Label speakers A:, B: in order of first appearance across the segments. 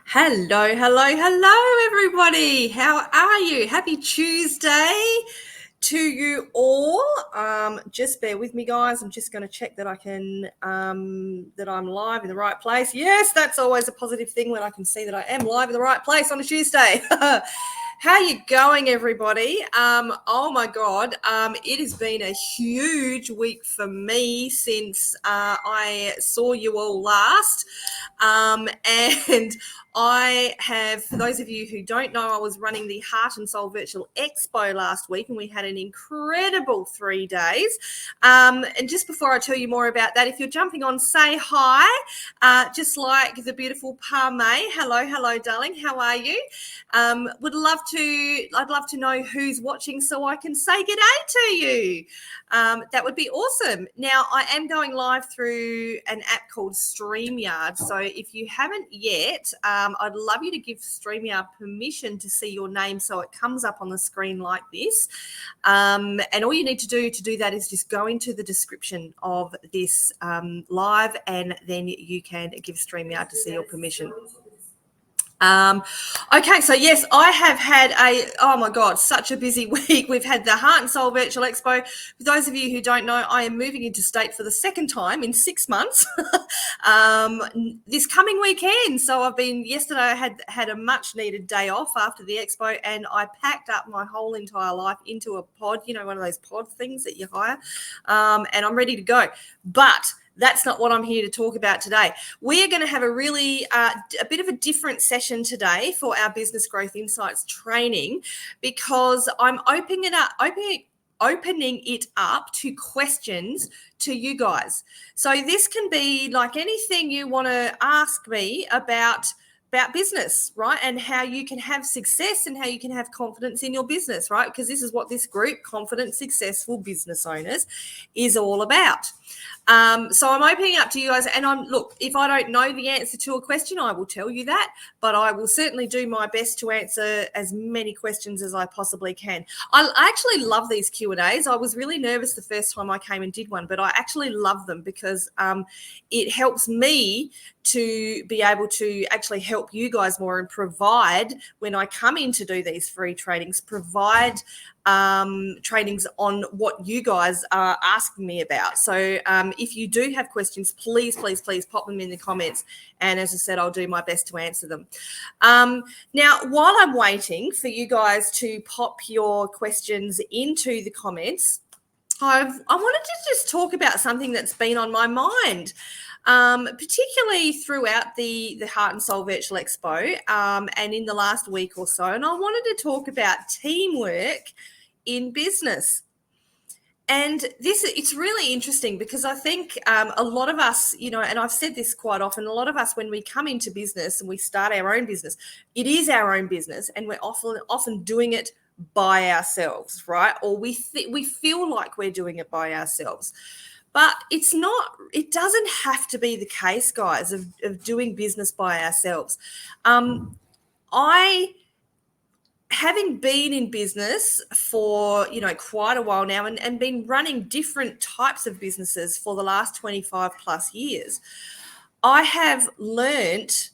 A: Hello, hello, hello, everybody. How are you? Happy Tuesday to you all. Just bear with me, guys. I'm just going to check that that I'm live in the right place. Yes, that's always a positive thing when I can see that I am live in the right place on a Tuesday. How you going, everybody? Oh my God, it has been a huge week for me since I saw you all last. And I have, for those of you who don't know, I was running the Heart and Soul Virtual Expo last week, and we had an incredible 3 days. And just before I tell you more about that, if you're jumping on, say hi, just like the beautiful Parmay. Hello, darling. How are you? I'd love to know who's watching so I can say good day to you. That would be awesome. Now, I am going live through an app called StreamYard. So if you haven't yet, I'd love you to give StreamYard permission to see your name so it comes up on the screen like this. And all you need to do that is just go into the description of this live, and then you can give StreamYard to see your permission. Okay, so yes, I have had oh my God, such a busy week. We've had the Heart and Soul Virtual Expo. For those of you who don't know, I am moving into state for the second time in 6 months this coming weekend. So yesterday I had a much needed day off after the expo, and I packed up my whole entire life into a pod, one of those pod things that you hire, and I'm ready to go. But that's not what I'm here to talk about today. We are going to have a really a bit of a different session today for our Business Growth Insights training, because I'm opening it up to questions to you guys. So this can be like anything you want to ask me about business, right? And how you can have success and how you can have confidence in your business, right? Because this is what this group, Confident Successful Business Owners, is all about. So I'm opening up to you guys, and look, if I don't know the answer to a question, I will tell you that, but I will certainly do my best to answer as many questions as I possibly can. I actually love these Q&As. I was really nervous the first time I came and did one, but I actually love them because it helps me to be able to actually help you guys more and provide, when I come in to do these free trainings, provide trainings on what you guys are asking me about. So if you do have questions, please pop them in the comments. And as I said, I'll do my best to answer them. Now, while I'm waiting for you guys to pop your questions into the comments, I wanted to just talk about something that's been on my mind, particularly throughout the Heart and Soul Virtual Expo and in the last week or so. And I wanted to talk about teamwork in business. And it's really interesting because I think a lot of us, and I've said this quite often, a lot of us, when we come into business and we start our own business, it is our own business, and we're often doing it by ourselves, right? Or we feel like we're doing it by ourselves. But it's not, it doesn't have to be the case, guys, of doing business by ourselves. Having been in business for, quite a while now, and been running different types of businesses for the last 25 plus years, I have learnt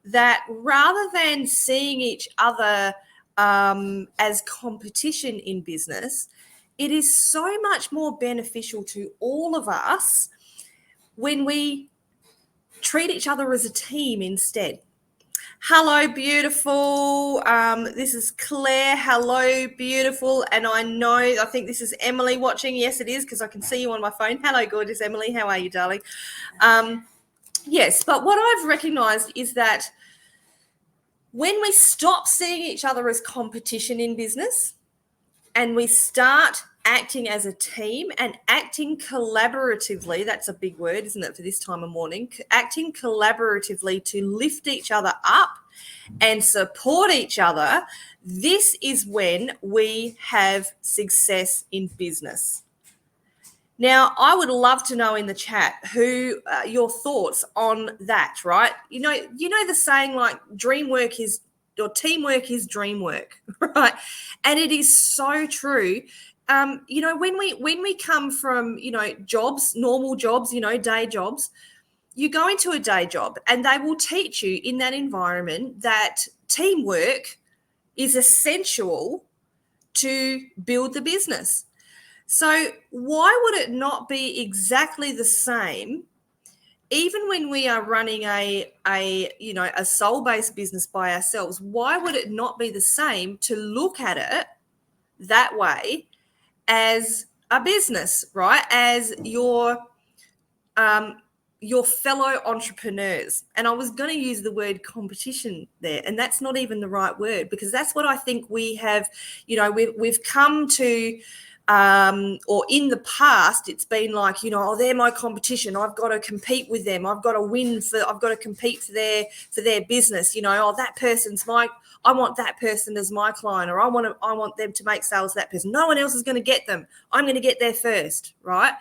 A: that rather than seeing each other as competition in business, it is so much more beneficial to all of us when we treat each other as a team instead. Hello, beautiful. This is Claire. Hello, beautiful. And I think this is Emily watching. Yes, it is, because I can see you on my phone. Hello, gorgeous Emily. How are you, darling? Yes, but what I've recognized is that when we stop seeing each other as competition in business and we start acting as a team and acting collaboratively, that's a big word, isn't it, for this time of morning, acting collaboratively to lift each other up and support each other, this is when we have success in business. Now, I would love to know in the chat who your thoughts on that, right? You know the saying, like, teamwork is dream work, right? And it is so true. When we come from, jobs, normal jobs, day jobs, you go into a day job and they will teach you in that environment that teamwork is essential to build the business. So why would it not be exactly the same even when we are running a soul-based business by ourselves? Why would it not be the same to look at it that way as a business, right? As your fellow entrepreneurs. And I was going to use the word competition there, and that's not even the right word, because that's what I think we have, we've come to, or in the past, it's been like, oh, they're my competition. I've got to compete with them. I've got to compete for their business. Oh, that person's I want that person as my client, or I want them to make sales to that person. No one else is going to get them. I'm going to get there first, right?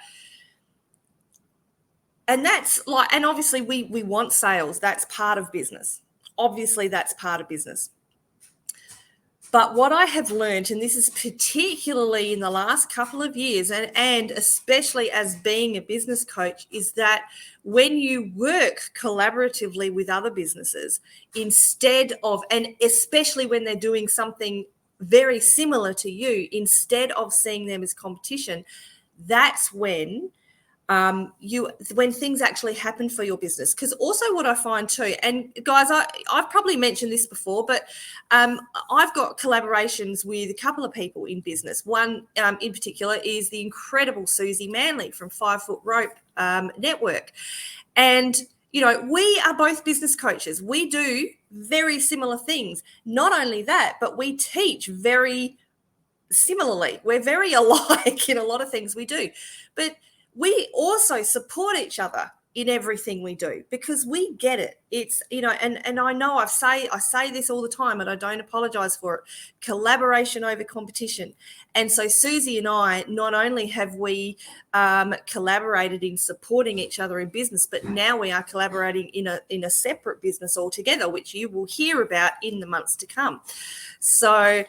A: And that's like, and obviously we want sales. That's part of business. Obviously, that's part of business. But what I have learned, and this is particularly in the last couple of years, and especially as being a business coach, is that when you work collaboratively with other businesses, instead of, and especially when they're doing something very similar to you, instead of seeing them as competition, that's when when things actually happen for your business. Because also what I find too, and guys, I've probably mentioned this before, but I've got collaborations with a couple of people in business. One in particular is the incredible Susie Manley from 5 Foot Rope Network. And we are both business coaches. We do very similar things. Not only that, but we teach very similarly. We're very alike in a lot of things we do. But we also support each other in everything we do, because we get it. It's, and I know I say this all the time, and I don't apologize for it. Collaboration over competition. And so Susie and I, not only have we collaborated in supporting each other in business, but now we are collaborating in a separate business altogether, which you will hear about in the months to come. So,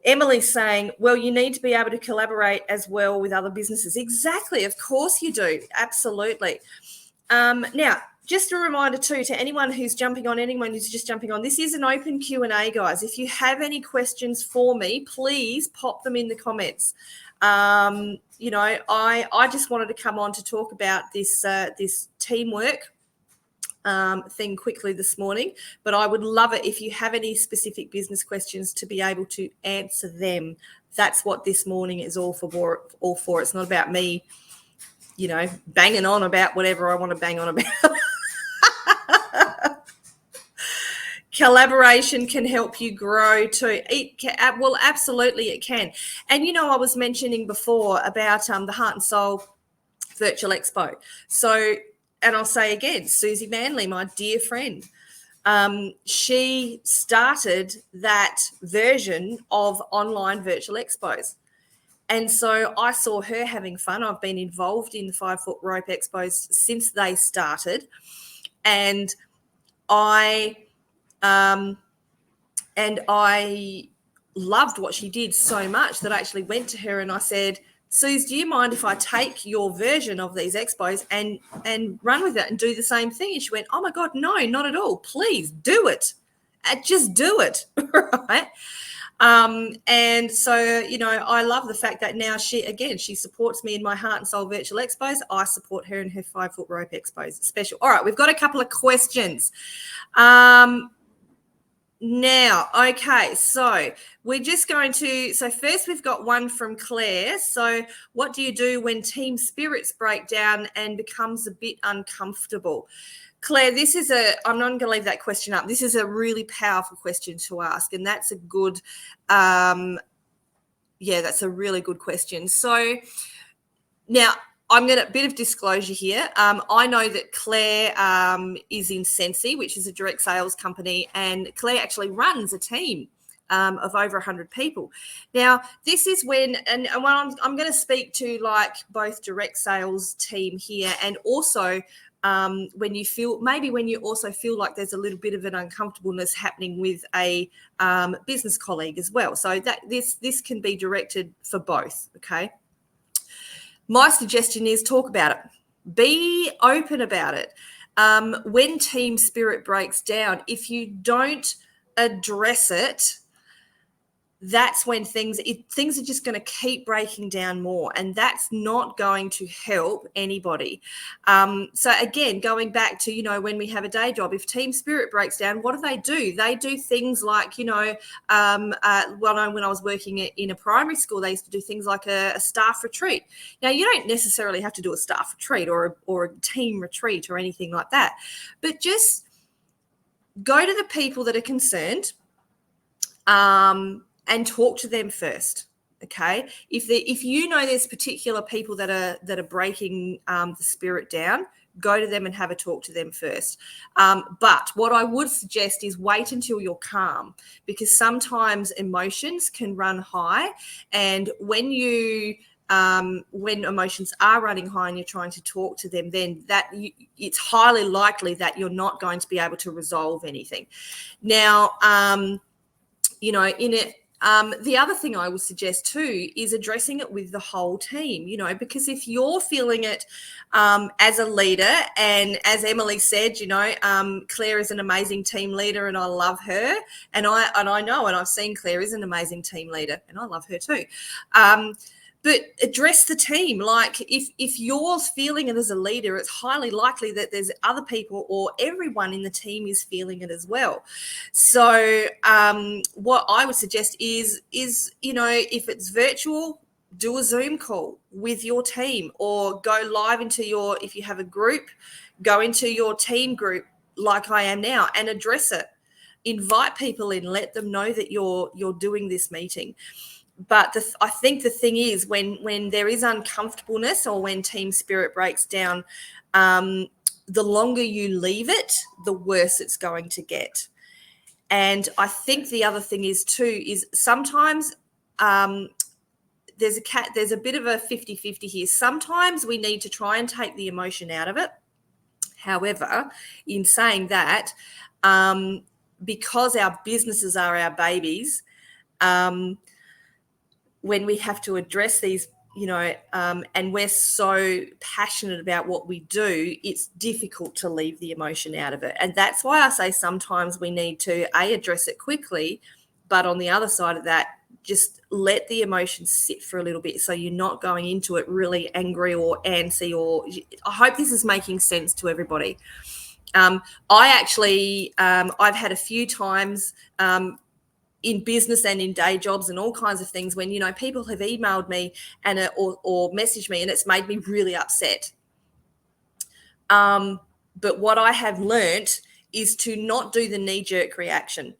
A: Emily's saying, well, you need to be able to collaborate as well with other businesses. Exactly. Of course you do. Absolutely. Now, just a reminder too, to anyone who's just jumping on, this is an open Q&A, guys. If you have any questions for me, please pop them in the comments. I just wanted to come on to talk about this teamwork thing quickly this morning, but I would love it if you have any specific business questions to be able to answer them. That's what this morning is all for. It's not about me, banging on about whatever I want to bang on about. Collaboration can help you grow too. Well, absolutely it can. And I was mentioning before about the Heart and Soul Virtual Expo. So, and I'll say again, Susie Manley, my dear friend, she started that version of online virtual expos. And so I saw her having fun. I've been involved in the 5 Foot Rope Expos since they started. And I loved what she did so much that I actually went to her and I said, Suze, do you mind if I take your version of these expos and run with it and do the same thing? And she went, oh my God, no, not at all. Please do it. Just do it. Right. And so, I love the fact that now she supports me in my Heart and Soul Virtual Expos. I support her in her 5 Foot Rope Expos. Special. All right. We've got a couple of questions. Now, okay, so we're just going to, first we've got one from Claire. So what do you do when team spirits break down and becomes a bit uncomfortable? Claire, I'm not going to leave that question up. This is a really powerful question to ask, and that's a good, that's a really good question. So now, I'm going to, a bit of disclosure here. I know that Claire is in Sensi, which is a direct sales company, and Claire actually runs a team of over 100 people. Now, this is when, and when I'm going to speak to like both direct sales team here, and also when you also feel like there's a little bit of an uncomfortableness happening with a business colleague as well. So that this can be directed for both. Okay. My suggestion is talk about it. Be open about it. When team spirit breaks down, if you don't address it, that's when things are just going to keep breaking down more, and that's not going to help anybody. So again, going back to, when we have a day job, if team spirit breaks down, what do? They do things like, when I was working in a primary school, they used to do things like a staff retreat. Now, you don't necessarily have to do a staff retreat or a team retreat or anything like that, but just go to the people that are concerned, and talk to them first. Okay, if there's particular people that are breaking the spirit down, go to them and have a talk to them first. But what I would suggest is wait until you're calm, because sometimes emotions can run high, and when emotions are running high and you're trying to talk to them, then it's highly likely that you're not going to be able to resolve anything. Now, the other thing I would suggest too is addressing it with the whole team, because if you're feeling it as a leader, and as Emily said, Claire is an amazing team leader and I love her. And I know, and I've seen Claire is an amazing team leader and I love her too. But address the team. Like if you're feeling it as a leader, it's highly likely that there's other people or everyone in the team is feeling it as well. So what I would suggest is if it's virtual, do a Zoom call with your team, or go live if you have a group, go into your team group like I am now and address it. Invite people in, let them know that you're doing this meeting. But I think the thing is, when there is uncomfortableness or when team spirit breaks down, the longer you leave it, the worse it's going to get. And I think the other thing is too, is sometimes there's a bit of a 50-50 here. Sometimes we need to try and take the emotion out of it. However, in saying that, because our businesses are our babies, when we have to address these, and we're so passionate about what we do, it's difficult to leave the emotion out of it. And that's why I say sometimes we need to address it quickly, but on the other side of that, just let the emotions sit for a little bit, so you're not going into it really angry or antsy. I hope this is making sense to everybody. I've had a few times in business and in day jobs and all kinds of things when, people have emailed me and or messaged me and it's made me really upset. But what I have learnt is to not do the knee-jerk reaction.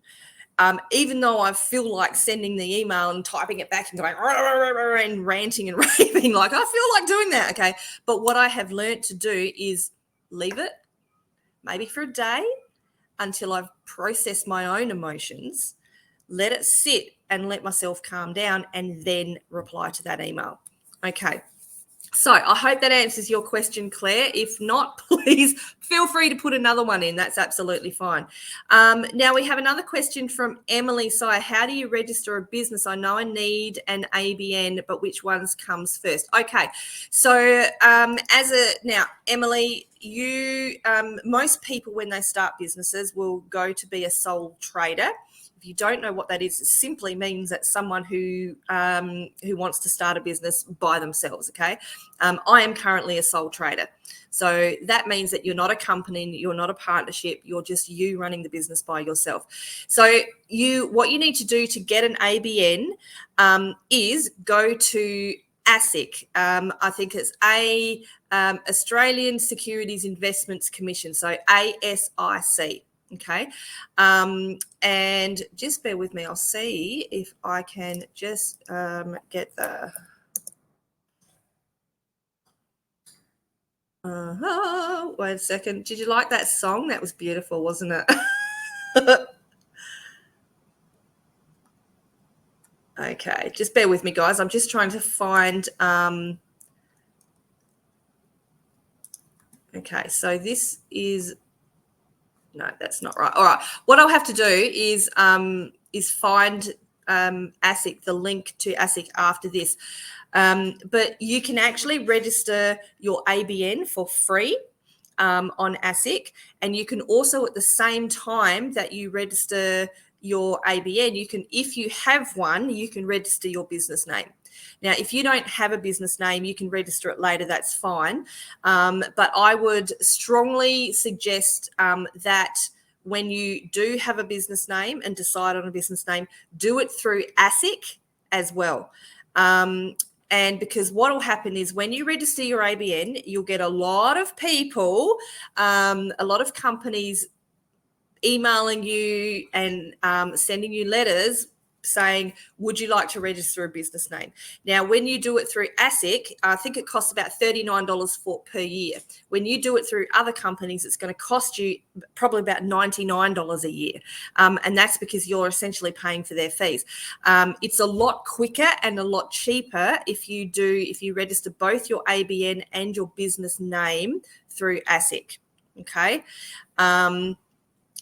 A: Even though I feel like sending the email and typing it back and going and ranting and raving, like I feel like doing that, okay? But what I have learnt to do is leave it, maybe for a day, until I've processed my own emotions, let it sit and let myself calm down, and then reply to that email. Okay. So I hope that answers your question, Claire. If not, please feel free to put another one in. That's absolutely fine. Now we have another question from Emily. So how do you register a business? I know I need an ABN, but which ones comes first? Okay. So now, Emily, most people when they start businesses will go to be a sole trader. If you don't know what that is, it simply means that someone who wants to start a business by themselves, okay? I am currently a sole trader. So that means that you're not a company, you're not a partnership, you're just you running the business by yourself. So what you need to do to get an ABN is go to ASIC. I think it's Australian Securities Investments Commission, so ASIC. Okay. And just bear with me. I'll see if I can just get the... wait a second. Did you like that song? That was beautiful, wasn't it? Okay. Just bear with me, guys. I'm just trying to find... okay. So this is... No, that's not right. All right. What I'll have to do is find ASIC, the link to ASIC after this. But you can actually register your ABN for free on ASIC, and you can also, at the same time that you register your ABN, you can, if you have one, you can register your business name. Now, if you don't have a business name, you can register it later, that's fine. But I would strongly suggest that when you do have a business name and decide on a business name, do it through ASIC as well. And because what will happen is when you register your ABN, you'll get a lot of people, a lot of companies emailing you and sending you letters saying, would you like to register a business name? Now, when you do it through ASIC, I think it costs about $39 per year. When you do it through other companies, it's going to cost you probably about $99 a year. And that's because you're essentially paying for their fees. It's a lot quicker and a lot cheaper if you register both your ABN and your business name through ASIC. Okay.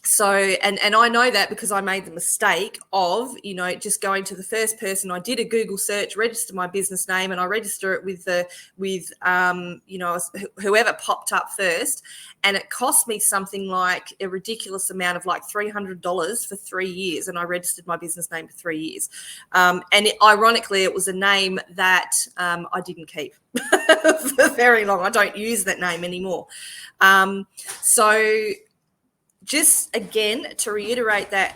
A: So, and I know that because I made the mistake of, just going to the first person. I did a Google search, register my business name, and I register it with whoever popped up first. And it cost me something like a ridiculous amount of like $300 for 3 years. And I registered my business name for 3 years. Ironically, it was a name that I didn't keep for very long. I don't use that name anymore. So just again, to reiterate that,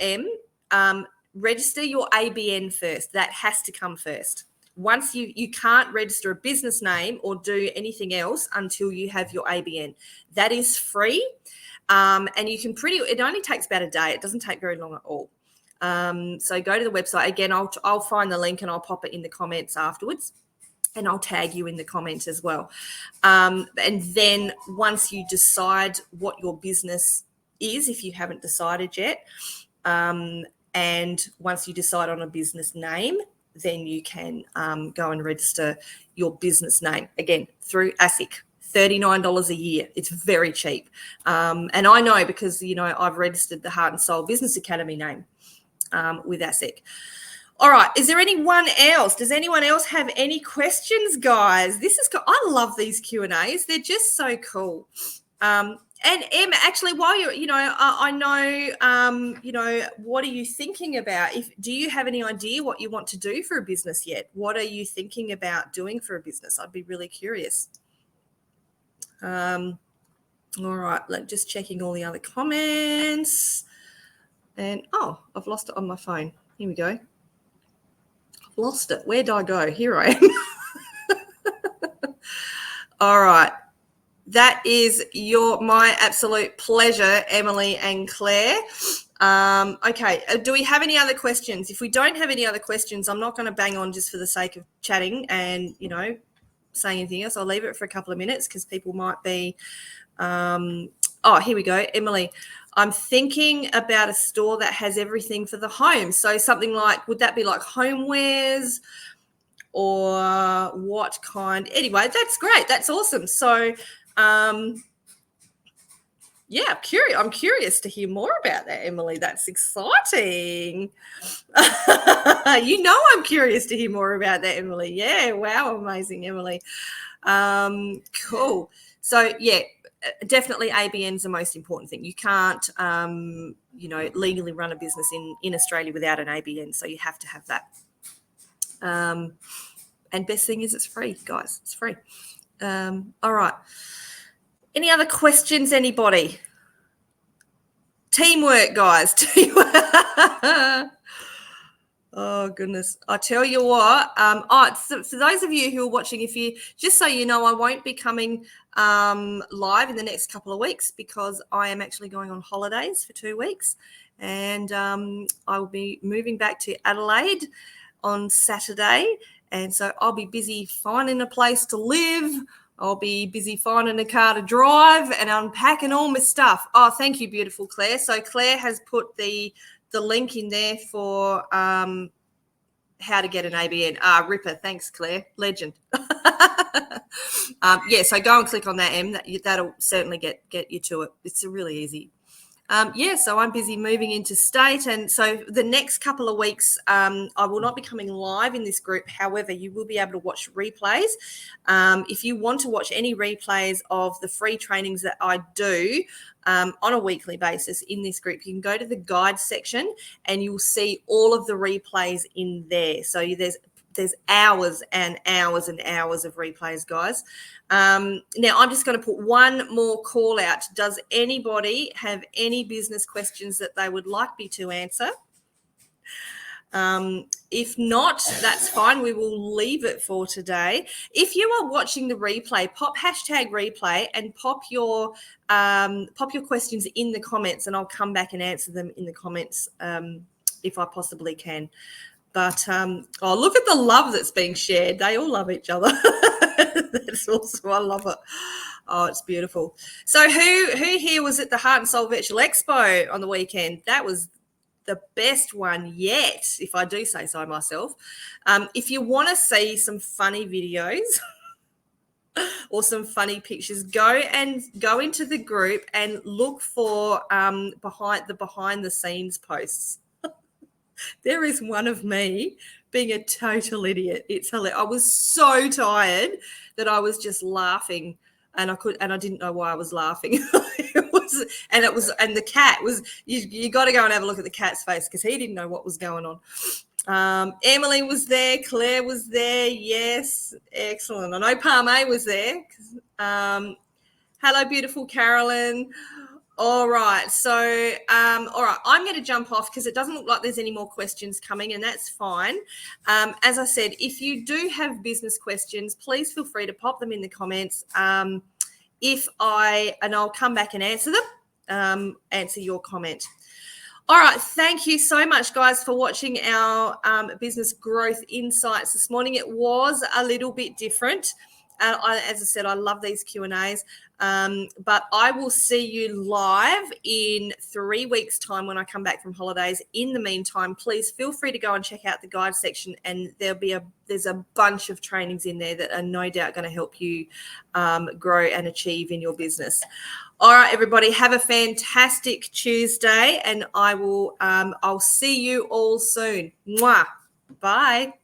A: register your ABN first. That has to come first. Once you can't register a business name or do anything else until you have your ABN. That is free. And you can it only takes about a day. It doesn't take very long at all. So go to the website. Again, I'll find the link and I'll pop it in the comments afterwards. And I'll tag you in the comments as well. And then once you decide what your business is, if you haven't decided yet, and once you decide on a business name, then you can go and register your business name, again, through ASIC. $39 a year. It's very cheap. And I know because, I've registered the Heart and Soul Business Academy name with ASIC. All right. Is there anyone else? Does anyone else have any questions, guys? I love these Q&As. They're just so cool. And Em, actually, while you're, I know, what are you thinking about? Do you have any idea what you want to do for a business yet? What are you thinking about doing for a business? I'd be really curious. All right, just checking all the other comments. And, I've lost it on my phone. Here we go. I've lost it. Where did I go? Here I am. All right. That is my absolute pleasure, Emily and Claire. Okay, do we have any other questions? If we don't have any other questions, I'm not going to bang on just for the sake of chatting and, saying anything else. I'll leave it for a couple of minutes because people might be here we go. Emily, I'm thinking about a store that has everything for the home. So something like, would that be like homewares or what kind? Anyway, that's great. That's awesome. So, I'm curious to hear more about that, Emily. That's exciting. I'm curious to hear more about that, Emily. Yeah, wow, amazing, Emily. Cool. So, definitely ABN is the most important thing. You can't, legally run a business in Australia without an ABN, so you have to have that. And best thing is it's free, guys. It's free. All right. Any other questions, anybody? Teamwork, guys. Teamwork. Oh, goodness. I tell you what, for those of you who are watching, just so you know, I won't be coming live in the next couple of weeks because I am actually going on holidays for 2 weeks. And I will be moving back to Adelaide on Saturday. And so I'll be busy finding a place to live. I'll be busy finding a car to drive and unpacking all my stuff. Oh, thank you, beautiful Claire. So Claire has put the link in there for how to get an ABN. Ripper. Thanks, Claire. Legend. So go and click on that, Em. That'll certainly get you to it. It's really easy. So I'm busy moving into state, and so the next couple of weeks I will not be coming live in this group. However, you will be able to watch replays. If you want to watch any replays of the free trainings that I do on a weekly basis in this group, you can go to the guide section and you'll see all of the replays in there. So there's hours and hours and hours of replays, guys. Now, I'm just going to put one more call out. Does anybody have any business questions that they would like me to answer? If not, that's fine. We will leave it for today. If you are watching the replay, pop #replay and pop your questions in the comments, and I'll come back and answer them in the comments if I possibly can. But look at the love that's being shared. They all love each other. That's awesome. I love it. Oh, it's beautiful. So who here was at the Heart and Soul Virtual Expo on the weekend? That was the best one yet, if I do say so myself. If you want to see some funny videos or some funny pictures, go into the group and look for behind the scenes posts. There is one of me being a total idiot. It's hilarious. I was so tired that I was just laughing, and I didn't know why I was laughing. And the cat was. You got to go and have a look at the cat's face because he didn't know what was going on. Emily was there. Claire was there. Yes, excellent. I know Palme was there. Hello, beautiful Carolyn. All right. So, all right, I'm going to jump off because it doesn't look like there's any more questions coming, and that's fine. As I said, if you do have business questions, please feel free to pop them in the comments. I'll come back and answer them, answer your comment. All right. Thank you so much, guys, for watching our business growth insights this morning. It was a little bit different. As I said, I love these Q&As, but I will see you live in 3 weeks' time when I come back from holidays. In the meantime, please feel free to go and check out the guide section, and there's a bunch of trainings in there that are no doubt going to help you grow and achieve in your business. All right, everybody, have a fantastic Tuesday, and I'll see you all soon. Mwah. Bye.